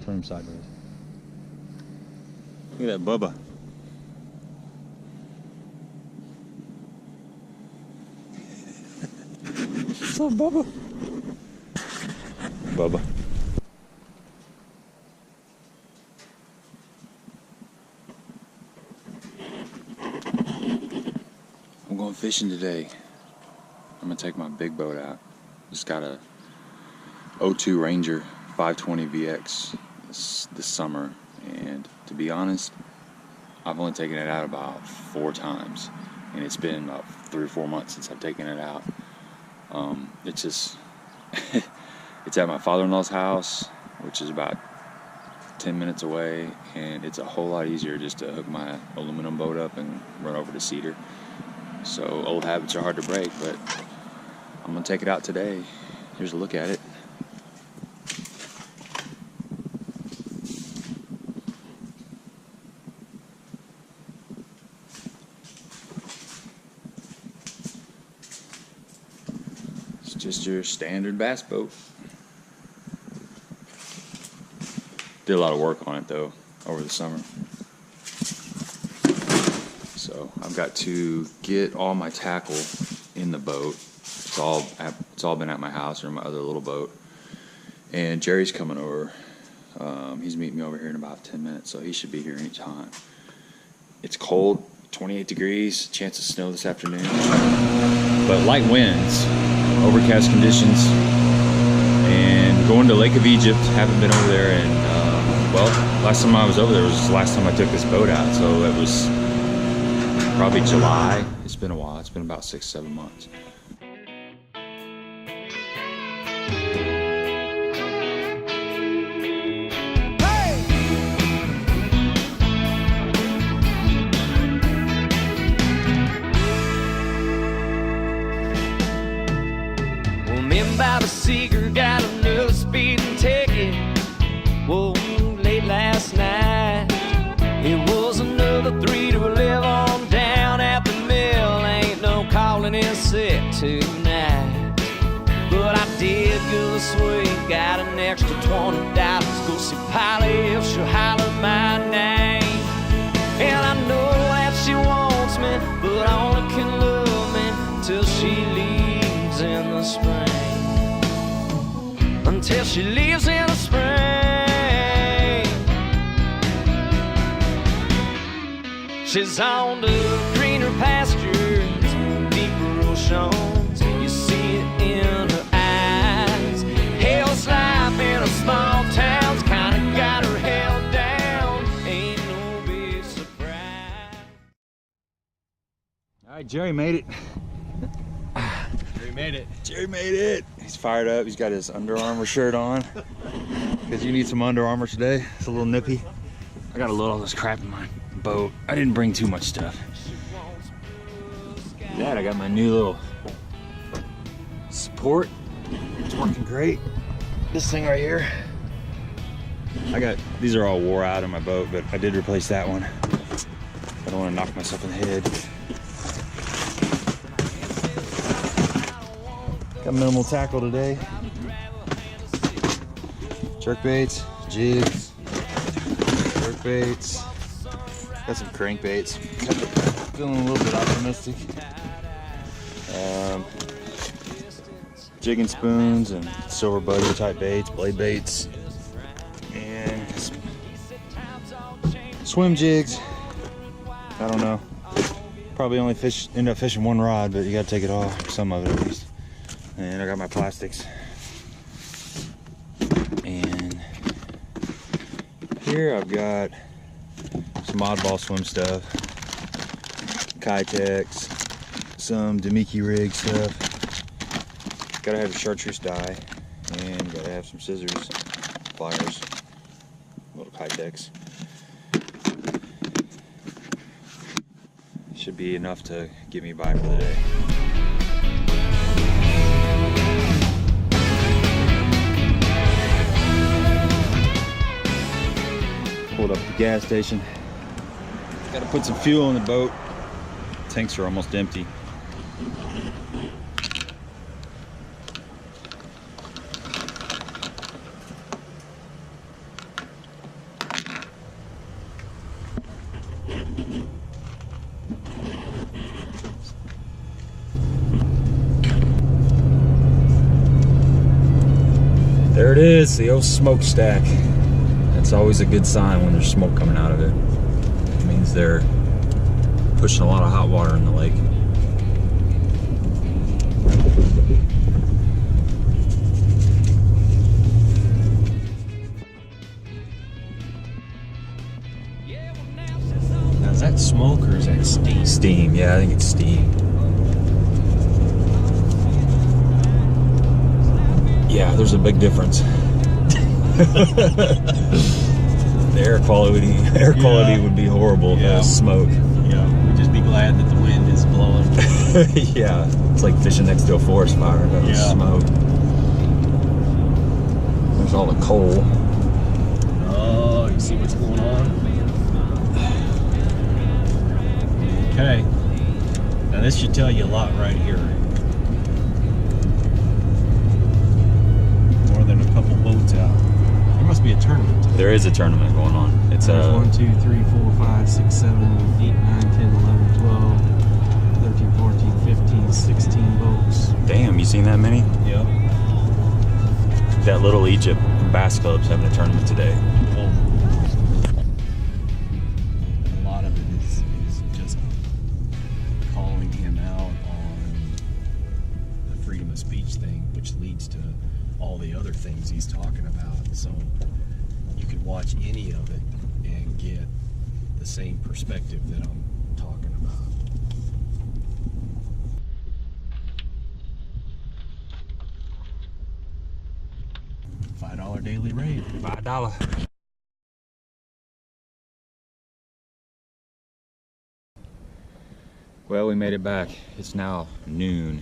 swim sideways. Look at that Bubba. What's up, Bubba? Bubba. I'm going fishing today. I'm gonna take my big boat out. Just got a 02 Ranger 520 VX this summer, and to be honest, I've only taken it out about 4 times, and it's been about 3 or 4 months since I've taken it out. It's just it's at my father-in-law's house, which is about 10 minutes away, and it's a whole lot easier just to hook my aluminum boat up and run over to Cedar. So old habits are hard to break, but I'm gonna take it out today. Here's a look at it. It's just your standard bass boat. Did a lot of work on it though over the summer. So I've got to get all my tackle in the boat. It's all been at my house or my other little boat. And Jerry's coming over. He's meeting me over here in about 10 minutes, so he should be here anytime. It's cold, 28 degrees, chance of snow this afternoon. But light winds, overcast conditions, and going to Lake of Egypt. Haven't been over there, and well, last time I was over there was the last time I took this boat out, so it was probably July. It's been a while. It's been about 6-7 months. By the Seeger got another speeding ticket. Whoa, late last night. It was another 3 to 11 on down at the mill. Ain't no calling in sick tonight. But I did go this way, got an extra $20. Go see Polly if she'll holler my name. And I know that she wants me, but only can love me till she leaves in the spring. Until she leaves in the spring. She's on to greener pastures, deeper oceans. You see it in her eyes. Hell's life in a small town's kinda got her held down. Ain't no big surprise. All right, Jerry made it. Jerry made it. Jerry made it. He's fired up. He's got his Under Armour shirt on. Because you need some Under Armour today. It's a little nippy. I got a load all this crap in my boat. I didn't bring too much stuff. That I got my new little support. It's working great. This thing right here. These are all wore out in my boat, but I did replace that one. I don't want to knock myself in the head. Got minimal tackle today. Jerk baits, jigs, jerk baits. Got some crankbaits. Feeling a little bit optimistic. Jig and spoons and silver buddy type baits, blade baits, and swim jigs. I don't know. Probably only end up fishing 1 rod, but you gotta take it off, some of it at least. And I got my plastics. And here I've got some oddball swim stuff, Kitex, some Demiki rig stuff. Gotta have a chartreuse dye, and gotta have some scissors, pliers, little Kitex. Should be enough to get me by for the day. Pulled up at the gas station. Got to put some fuel in the boat. Tanks are almost empty. is, the old smokestack. That's always a good sign when there's smoke coming out of it. It means they're pushing a lot of hot water in the lake. Now, is that smoke or is that steam? Steam, yeah, I think it's steam. Yeah, there's a big difference. The air quality would be horrible if there was smoke. Yeah, we'd just be glad that the wind is blowing. Yeah, it's like fishing next to a forest fire. There's smoke. There's all the coal. Oh, you see what's going on? Okay. Now this should tell you a lot right here. More than a couple boats out. There must be a tournament today. There is a tournament going on. It's There's 1, 2, 3, 4, 5, 6, 7, 8, 9, 10, 11, 12, 13, 14, 15, 16 boats. Damn, you seen that many? Yep. That Little Egypt Bass Club's having a tournament today. Well, a lot of it is just calling him out on the freedom of speech thing, which leads to all the other things he's talking about. So you could watch any of it and get the same perspective that I'm talking about. $5 daily rate. $5. Well, we made it back. It's now noon.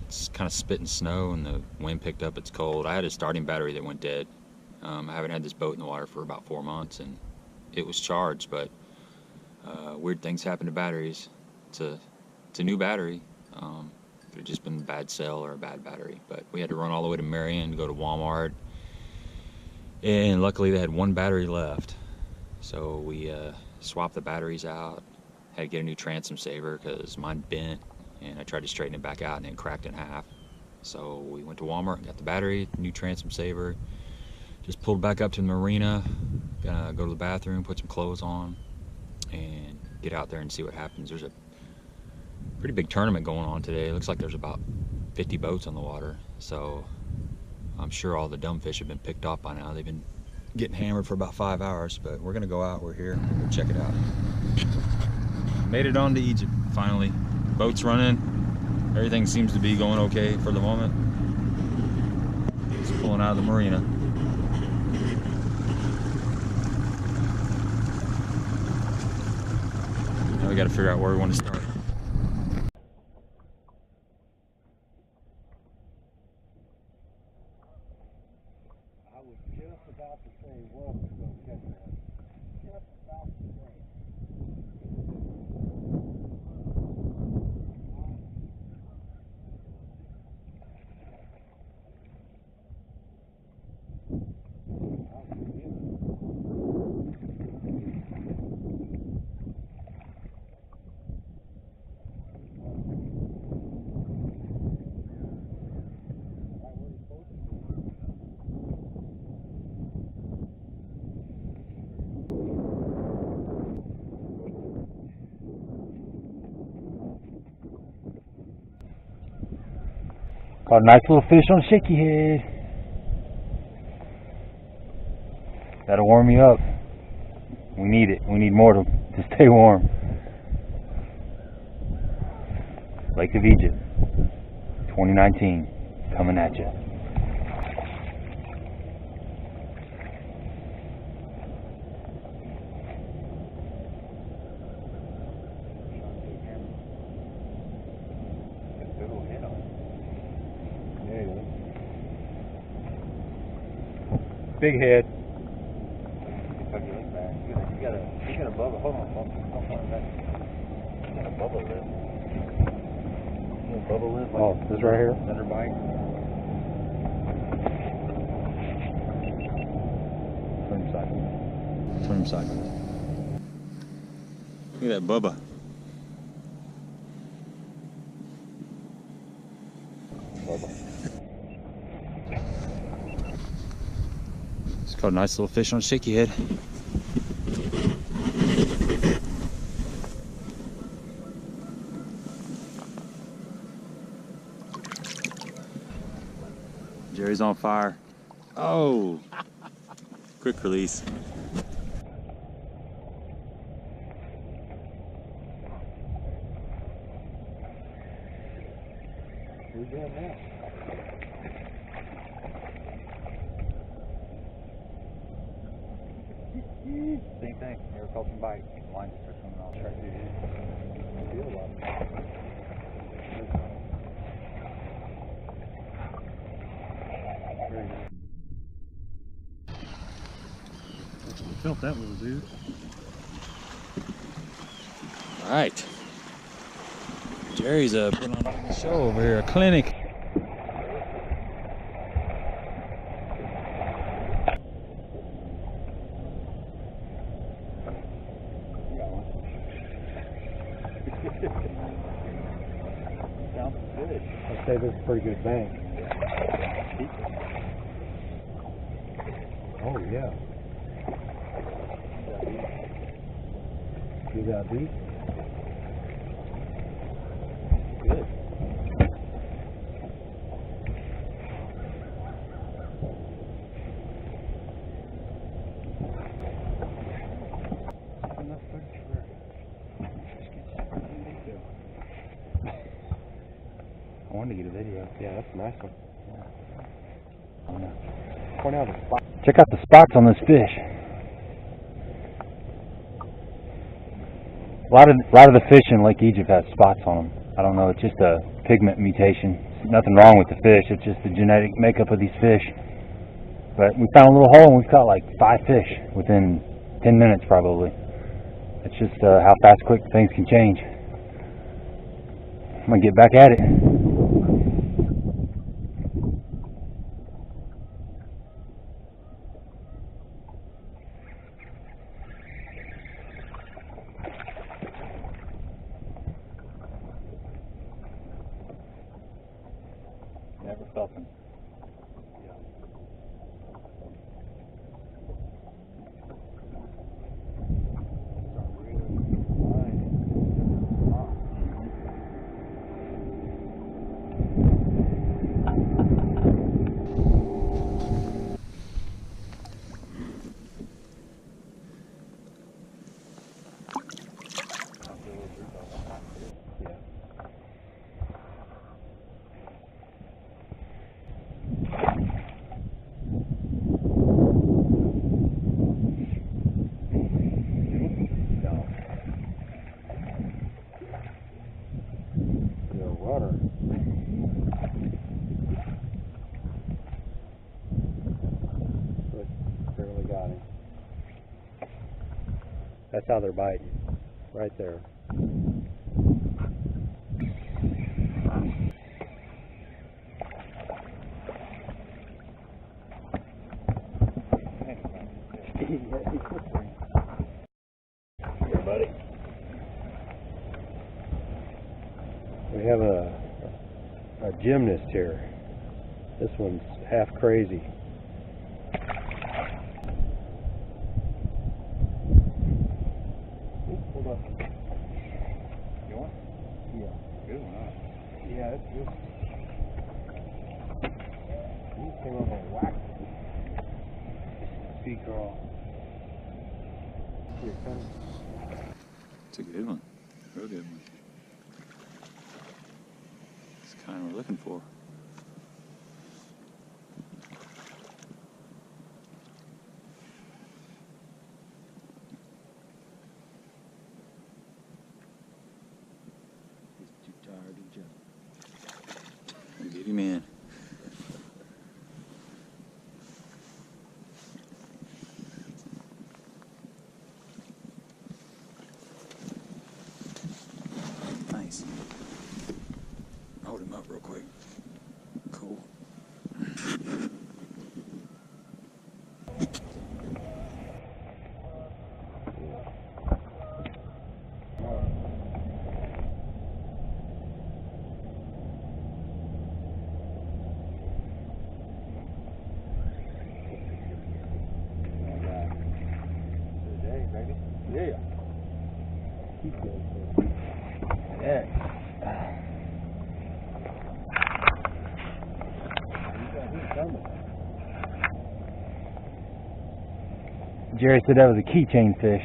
It's kind of spitting snow and the wind picked up. It's cold. I had a starting battery that went dead. I haven't had this boat in the water for about 4 months, and it was charged, but weird things happen to batteries. It's a new battery. It had just been a bad cell or a bad battery, but we had to run all the way to Marion to go to Walmart, and luckily they had one battery left, so we swapped the batteries out. Had to get a new transom saver because mine bent, and I tried to straighten it back out and it cracked in half. So we went to Walmart and got the battery, new transom saver. Just pulled back up to the marina, gonna go to the bathroom, put some clothes on, and get out there and see what happens. There's a pretty big tournament going on today. It looks like there's about 50 boats on the water, so I'm sure all the dumb fish have been picked off by now. They've been getting hammered for about 5 hours, but we're gonna go out. We're here. We'll check it out. Made it on to Egypt finally. Boat's running. Everything seems to be going okay for the moment. Just pulling out of the marina. Now we got to figure out where we want to start. I was just about to say, well, we're going to catch that. Just about to say. Caught a nice little fish on Shakeyhead. That'll warm me up. We need it. We need more to stay warm. Lake of Egypt, 2019, coming at you. Big head. You got a bubble. Hold on. Don't fall back. You got a bubble lip. Bubble lip. Like This right here? Under bite. 20 seconds. Look at that bubba. Caught a nice little fish on Shakeyhead. Jerry's on fire. Oh! Quick release. Who's doing that? Same thing. Never caught some bite. Lines are coming off right through here. Feel a lot. Very nice. I felt that little dude. All right. Jerry's putting on a show over here, a clinic. I'd say this is a pretty good bank. Oh yeah. You got beat? Good. Enough footage for I wanted to get a video. Yeah, that's a nice one. Yeah. Point out the spot. Check out the spots on this fish. A lot of the fish in Lake Egypt has spots on them. I don't know. It's just a pigment mutation. There's nothing wrong with the fish. It's just the genetic makeup of these fish. But we found a little hole and we've caught like 5 fish within 10 minutes probably. It's just how fast, quick things can change. I'm gonna get back at it. Never felt them. That's how they're biting, right there. Here, buddy. We have a gymnast here. This one's half crazy. Hold up. You want? Yeah. Good one, huh? Yeah, it's good. He came up and whacked. Sea crawl. Here it comes. It's a good one. Real good one. It's the kind we're looking for. Get him in. Nice. Hold him up real quick. Cool. keep good. Yeah. Jerry said that was a keychain fish.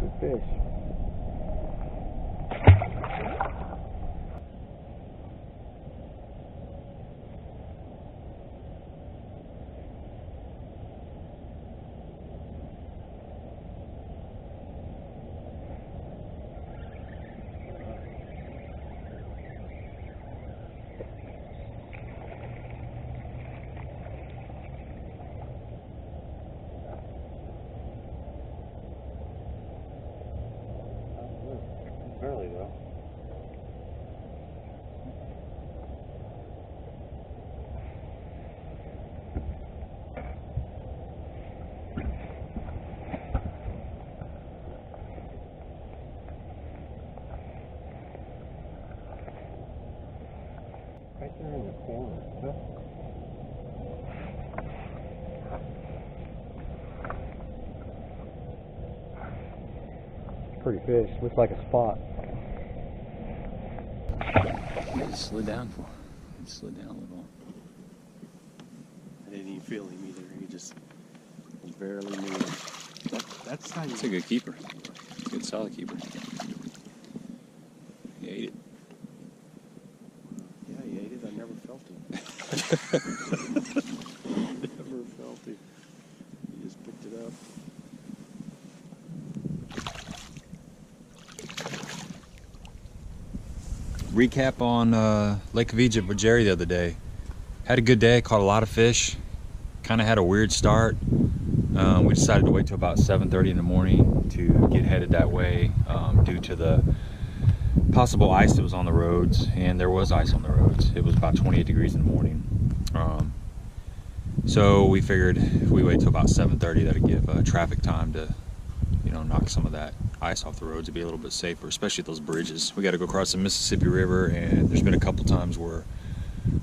Good fish. Barely though. Right there in the corner. Huh? Pretty fish. Looks like a spot. Yeah, he slid down for. He slid down a little. I didn't even feel him either. He just barely moved. That's how you. That's a good keeper. Good solid keeper. He ate it. Yeah, he ate it. I never felt him. Never felt him. He just picked it up. Recap on Lake of Egypt with Jerry the other day. Had a good day, caught a lot of fish. Kind of had a weird start. We decided to wait till about 7:30 in the morning to get headed that way due to the possible ice that was on the roads, and there was ice on the roads. It was about 28 degrees in the morning. So we figured if we wait till about 7:30, that'd give traffic time to, knock some of that ice off the roads to be a little bit safer, especially at those bridges. We got to go across the Mississippi River, and there's been a couple times where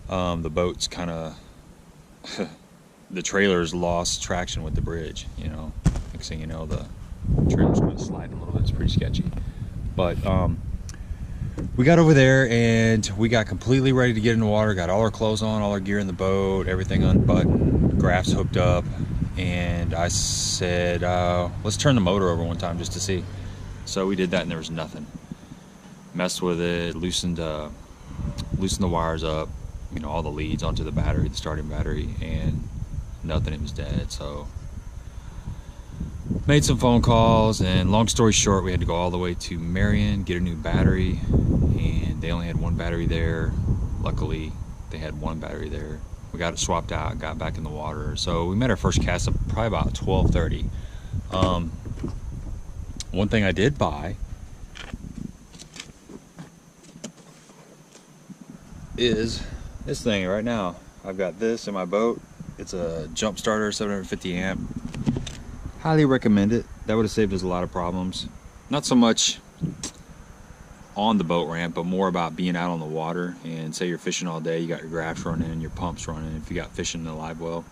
the boats kind of the trailers lost traction with the bridge. Next thing you know, the trailer's going to slide a little bit. It's pretty sketchy. But we got over there and we got completely ready to get in the water. Got all our clothes on, all our gear in the boat, everything unbuttoned, graphs hooked up. And I said, let's turn the motor over one time just to see. So we did that, and there was nothing. Messed with it, loosened the wires up, all the leads onto the battery, the starting battery, and nothing. It was dead. So made some phone calls, and long story short, we had to go all the way to Marion, get a new battery, and they only had one battery there. Luckily, they had one battery there. We got it swapped out, got back in the water. So we made our first cast up probably about 12:30. One thing I did buy is this thing right now. I've got this in my boat. It's a jump starter, 750 amp. Highly recommend it. That would have saved us a lot of problems. Not so much on the boat ramp, but more about being out on the water. And say you're fishing all day, you got your graphs running, your pumps running. If you got fishing in the live well,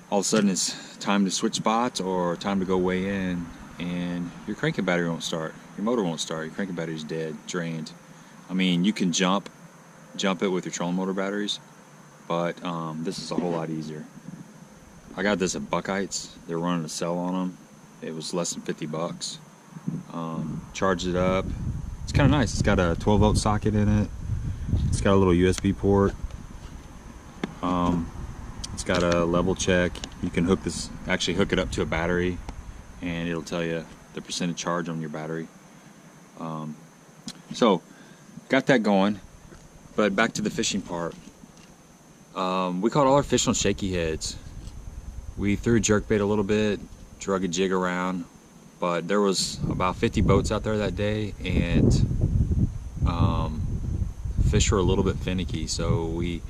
all of a sudden it's time to switch spots or time to go weigh in, and your cranking battery won't start, your motor won't start, your cranking battery's dead, drained. I mean, you can jump it with your trolling motor batteries, but this is a whole lot easier. I got this at Buckeyes. They're running a sale on them. It was less than 50 bucks. Charged it up. It's kind of nice. It's got a 12-volt socket in it. It's got a little USB port. It's got a level check. You can hook it up to a battery, and it'll tell you the percentage charge on your battery. So got that going. But back to the fishing part. We caught all our fish on Shakeyheads. We threw jerkbait a little bit, drug a jig around, but there was about 50 boats out there that day, and fish were a little bit finicky, so we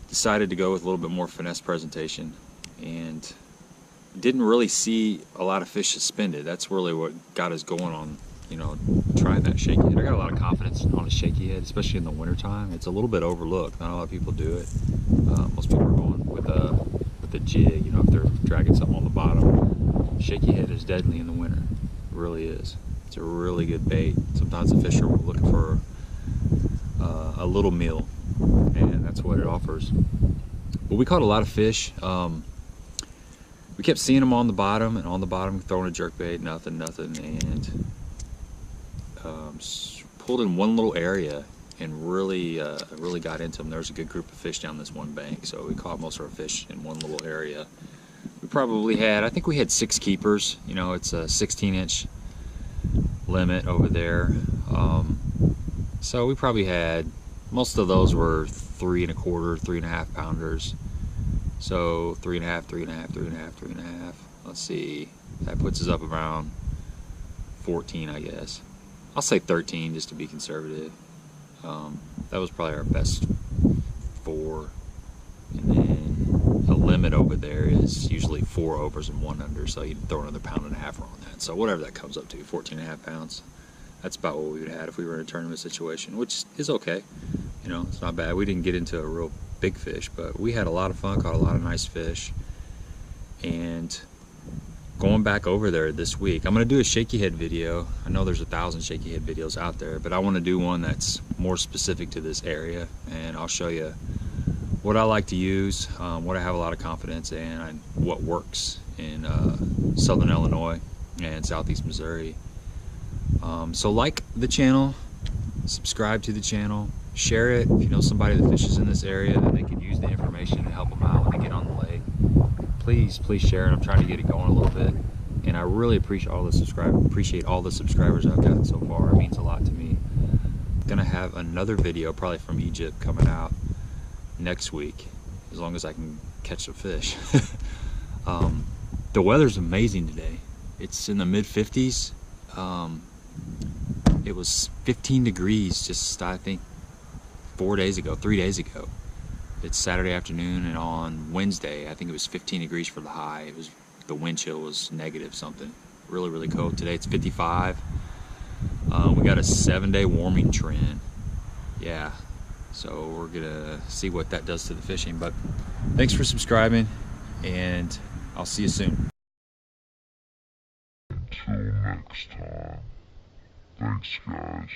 decided to go with a little bit more finesse presentation. And didn't really see a lot of fish suspended. That's really what got us going on, you know, trying that Shakeyhead. I got a lot of confidence on a Shakeyhead, especially in the wintertime. It's a little bit overlooked. Not a lot of people do it. Most people are going with a jig, you know, if they're dragging something on the bottom. Shakeyhead is deadly in the winter. It really is. It's a really good bait. Sometimes the fish are looking for a little meal, and that's what it offers. But we caught a lot of fish. We kept seeing them on the bottom, and on the bottom throwing a jerkbait, nothing, and pulled in one little area and really got into them. There was a good group of fish down this one bank, so we caught most of our fish in one little area. We probably had, I think we had 6 keepers. You know, it's a 16-inch limit over there. So we probably had, most of those were 3 1/4, 3 1/2 pounders. So 3 1/2, 3 1/2, 3 1/2, 3 1/2. Let's see, that puts us up around 14, I guess. I'll say 13 just to be conservative. That was probably our best 4. And then the limit over there is usually 4 overs and 1 under, so you'd throw another 1.5 pounds on that. So whatever that comes up to, 14 1/2 pounds. That's about what we would have had if we were in a tournament situation, which is okay. You know, it's not bad. We didn't get into a real big fish, but we had a lot of fun, caught a lot of nice fish. And going back over there this week, I'm going to do a Shakeyhead video. I know there's 1,000 Shakeyhead videos out there, but I want to do one that's more specific to this area, and I'll show you what I like to use, what I have a lot of confidence in, and what works in southern Illinois and southeast Missouri. So like the channel, subscribe to the channel, share it. If you know somebody that fishes in this area and they can use the information to help them out when they get on the lake, please share it. I'm trying to get it going a little bit, and I really appreciate all the subscribers I've gotten so far. It means a lot to me. I'm gonna have another video probably from Egypt coming out next week, as long as I can catch some fish. The weather's amazing today. It's in the mid-50s. It was 15 degrees just, I think, 3 days ago. It's Saturday afternoon, and on Wednesday I think it was 15 degrees for the high. It was, the wind chill was negative something. Really cold. Today it's 55. We got a 7-day warming trend. Yeah, so we're gonna see what that does to the fishing. But thanks for subscribing, and I'll see you soon. Until next time, thanks guys.